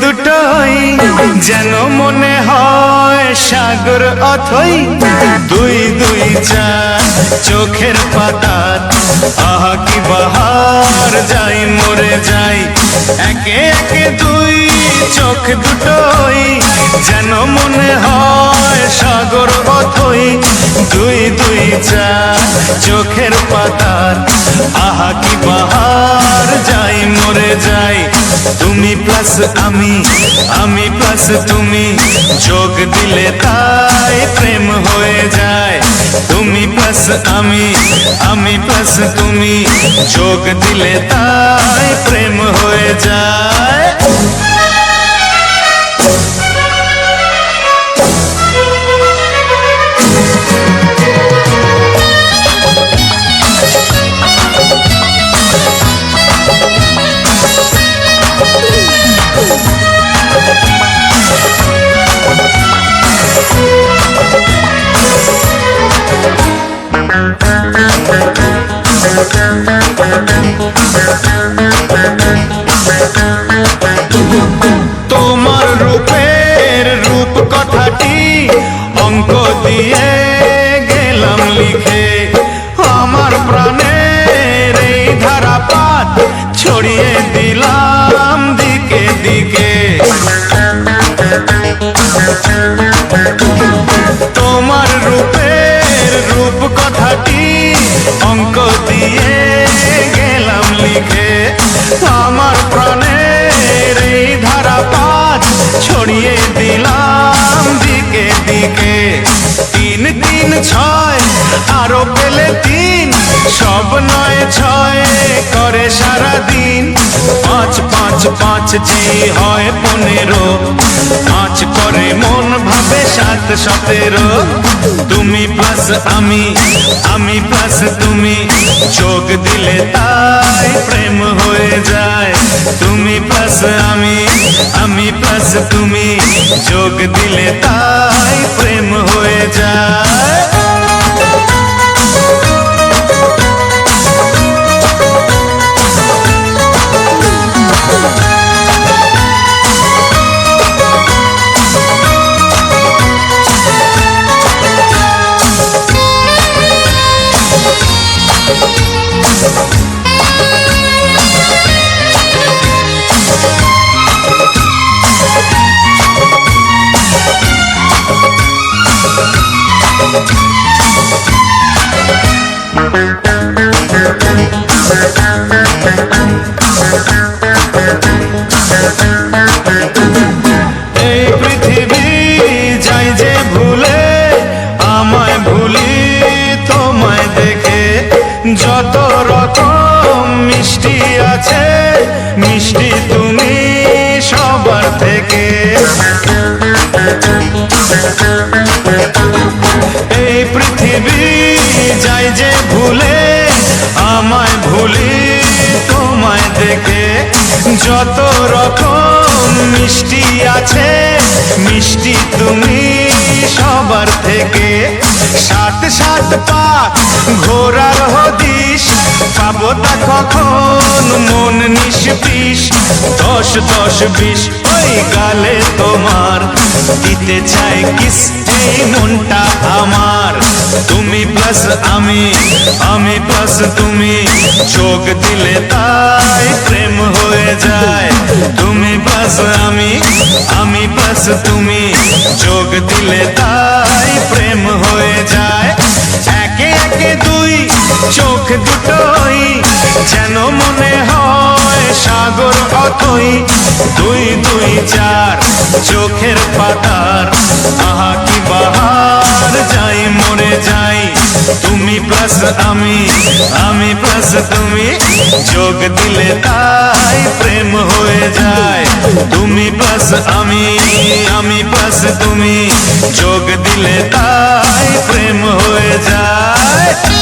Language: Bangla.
দুটোই যেন মনে হয় সাগর অথই দুই দুই চার চোখের পাতার আহা কি বাহার যাই মরে যাই একে একে দুই চোখ দুটোই যেন মনে হয় সাগর অথই দুই দুই চার চোখের পাতার আহা কি বাহার যাই মরে যাই তুমি প্লাস আমি প্লাস তুমি যোগ দিলে তাই প্রেম হয়ে যায় তুমি প্লাস আমি প্লাস তুমি যোগ দিলে তাই প্রেম হয়ে যায় তোমার রূপের রূপ কথাটি অঙ্ক দিয়ে গেলাম লিখে আমার প্রাণের এই ধারাপাত ছড়িয়ে দিলাম দিকে দিকে তোমার রূপের রূপ কথাটি অঙ্ক দিয়ে গেলাম লিখে আমার প্রাণের এই ধারাপাত ছড়িয়ে দিলাম দিকে দিকে তিন তিন ছয় আরো পেলে তিন সব নয় ছয় করে সারাদিন পাঁচ পাঁচ পাঁচ যে হয় 15 পাঁচ করে মন ভাবে 7 17 তুমি প্লাস আমি প্লাস তুমি যোগ দিলে তাই প্রেম হয়ে যায় তুমি প্লাস আমি প্লাস তুমি যোগ দিলে তাই প্রেম হয়ে যায় এই পৃথিবী যাই যে ভুলে আমায় ভুলি তোমায় দেখে যত রকম মিষ্টি আছে মিষ্টি তুমি সবার থেকে এই পৃথিবী যাই যে ভুলে আমায় ভুলি তোমায় দেখে যত রকম মিষ্টি আছে মিষ্টি তুমি সবার থেকে 7 পাক ঘোরার হদিশ পাবো তা কখন মন নিষ্পিস 10 20 ওই গালে তোমার দিতে চাই কিস এই মনটা আমার তুমি প্লাস আমি প্লাস তুমি যোগ দিলে তাই প্রেম হয়ে যায় তুমি প্লাস আমি প্লাস তুমি যোগ দিলে তাই প্রেম হয়ে যায় একে একে দুই চোখ দুটোই যেন মনে হয় সাগর অথই দুই দুই চার চোখের পাতার আহা কি বাহার যাই মরে যাই তুমি প্লাস আমি প্লাস তুমি যোগ দিলে তাই প্রেম হয়ে যায় তুমি প্লাস আমি প্লাস তুমি যোগ দিলে তাই প্রেম হয়ে যায়।